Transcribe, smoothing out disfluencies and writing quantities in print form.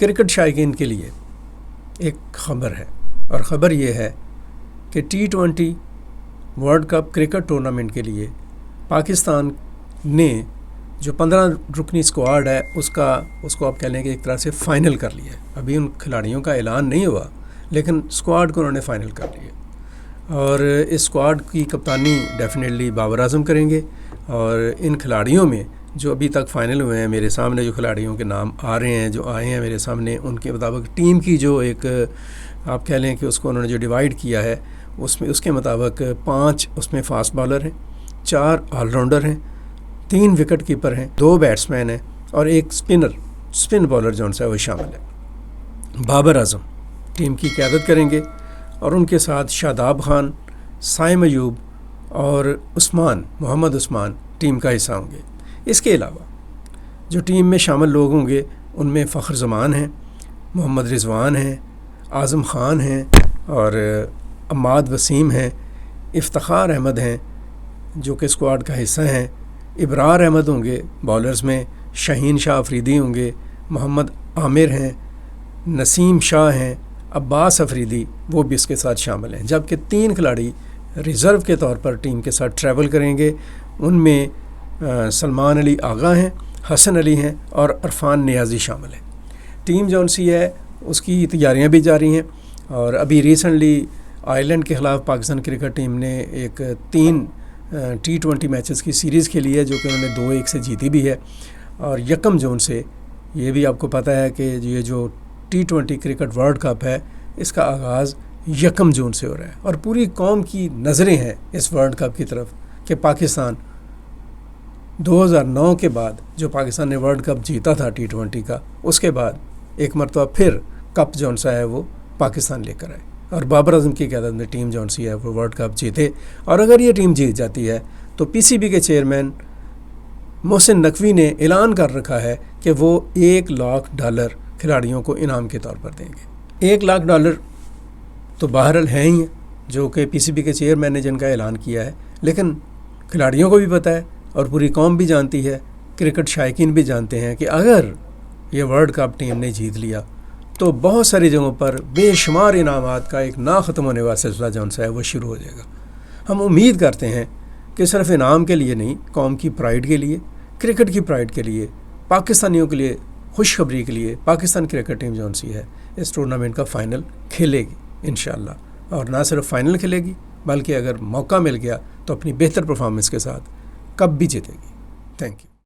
Cricket शायकीन के लिए एक ख़बर है, और ख़बर ये है कि T20 world cup cricket tournament के लिए पाकिस्तान ने जो 15 रुकनी स्क्वाड है उसको आप कह लें कि एक तरह से फ़ाइनल कर लिया है। अभी उन खिलाड़ियों का ऐलान नहीं हुआ, लेकिन स्क्वाड को उन्होंने फ़ाइनल कर लिया, और इस स्क्वाड की कप्तानी डेफिनेटली बाबर आजम करेंगे। और इन खिलाड़ियों में जो अभी तक फ़ाइनल हुए हैं, मेरे सामने जो खिलाड़ियों के नाम आ रहे हैं, जो आए हैं मेरे सामने, उनके मुताबिक टीम की जो एक आप कह लें कि उसको उन्होंने जो डिवाइड किया है उसके मुताबिक 5 उसमें फास्ट बॉलर हैं, 4 ऑलराउंडर हैं, 3 विकेट कीपर हैं, 2 बैट्समैन हैं और एक स्पिन बॉलर जो उनसे वो शामिल है। बाबर आजम टीम की क़यादत करेंगे और उनके साथ शादाब खान, साइम अयूब और मोहम्मद उस्मान टीम का हिस्सा होंगे। इसके अलावा जो टीम में शामिल लोग होंगे उनमें फ़ख्र ज़मान हैं, मोहम्मद रिजवान हैं, आज़म ख़ान हैं और अम्माद वसीम हैं, इफ्तिखार अहमद हैं जो कि स्क्वाड का हिस्सा हैं, इब्रार अहमद होंगे बॉलर्स में, शाहीन शाह अफरीदी होंगे, मोहम्मद आमिर हैं, नसीम शाह हैं, अब्बास अफरीदी वो भी इसके साथ शामिल हैं। जबकि 3 खिलाड़ी रिज़र्व के तौर पर टीम के साथ ट्रैवल करेंगे। उनमें सलमान अली आगा हैं, हसन अली हैं और अरफान नियाज़ी शामिल हैं। टीम जौन सी है उसकी तैयारियां भी जारी हैं, और अभी रिसेंटली आयरलैंड के ख़िलाफ़ पाकिस्तान क्रिकेट टीम ने एक 3 T20 मैचेस की सीरीज़ खेली है, जो कि उन्होंने 2-1 से जीती भी है। और 1 जून से ये भी आपको पता है कि ये जो T20 क्रिकेट वर्ल्ड कप है इसका आगाज़ 1 जून से हो रहा है, और पूरी कौम की नज़रें हैं इस वर्ल्ड कप की तरफ कि पाकिस्तान 2009 के बाद जो पाकिस्तान ने वर्ल्ड कप जीता था T20 का, उसके बाद एक मरतबा फिर कप जौन सा है वो पाकिस्तान लेकर आए, और बाबर आजम की क़यादत में टीम जौन सी है वो वर्ल्ड कप जीते। और अगर ये टीम जीत जाती है तो PCB के चेयरमैन मोहसिन नकवी ने ऐलान कर रखा है कि वो $1 लाख खिलाड़ियों को इनाम के तौर पर देंगे। $1 लाख तो बहरहाल हैं ही, जो कि PCB के चेयरमैन ने जिनका ऐलान किया है, लेकिन खिलाड़ियों को भी पता है और पूरी कौम भी जानती है, क्रिकेट शायकीन भी जानते हैं कि अगर ये वर्ल्ड कप टीम ने जीत लिया तो बहुत सारी जगहों पर बेशुमार इनामात का एक ना ख़त्म होने वाला सिलसिला जौन सा है वो शुरू हो जाएगा। हम उम्मीद करते हैं कि सिर्फ इनाम के लिए नहीं, कौम की प्राइड के लिए, क्रिकेट की प्राइड के लिए, पाकिस्तानियों के लिए खुशखबरी के लिए पाकिस्तान क्रिकेट टीम जौन सी है इस टूर्नामेंट का फ़ाइनल खेलेगी इंशाअल्लाह। और ना सिर्फ फ़ाइनल खेलेगी बल्कि अगर मौका मिल गया तो अपनी बेहतर परफॉर्मेंस के साथ कप भी जीतेगी। Thank you.